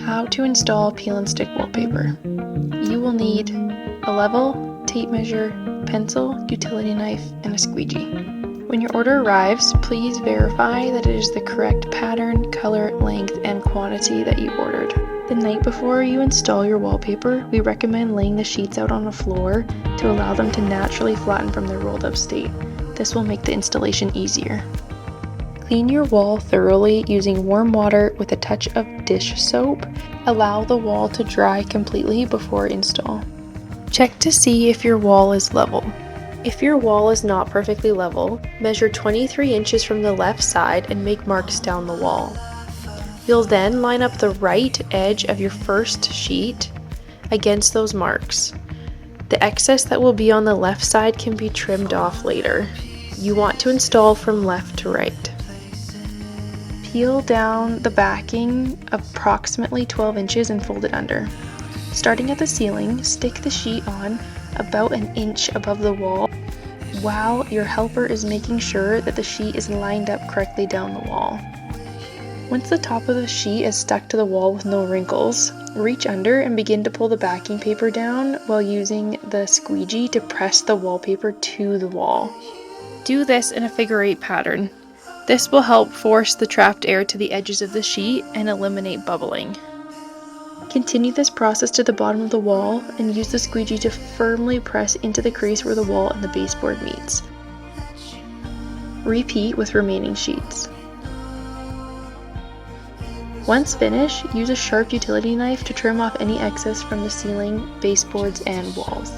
How to install peel and stick wallpaper. You will need a level, tape measure, pencil, utility knife, and a squeegee. When your order arrives, please verify that it is the correct pattern, color, length, and quantity that you ordered. The night before you install your wallpaper, we recommend laying the sheets out on the floor to allow them to naturally flatten from their rolled up state. This will make the installation easier. Clean your wall thoroughly using warm water with a touch of dish soap. Allow the wall to dry completely before install. Check to see if your wall is level. If your wall is not perfectly level, measure 23 inches from the left side and make marks down the wall. You'll then line up the right edge of your first sheet against those marks. The excess that will be on the left side can be trimmed off later. You want to install from left to right. Peel down the backing approximately 12 inches and fold it under. Starting at the ceiling, stick the sheet on about an inch above the wall while your helper is making sure that the sheet is lined up correctly down the wall. Once the top of the sheet is stuck to the wall with no wrinkles, reach under and begin to pull the backing paper down while using the squeegee to press the wallpaper to the wall. Do this in a figure 8 pattern. This will help force the trapped air to the edges of the sheet and eliminate bubbling. Continue this process to the bottom of the wall and use the squeegee to firmly press into the crease where the wall and the baseboard meets. Repeat with remaining sheets. Once finished, use a sharp utility knife to trim off any excess from the ceiling, baseboards, and walls.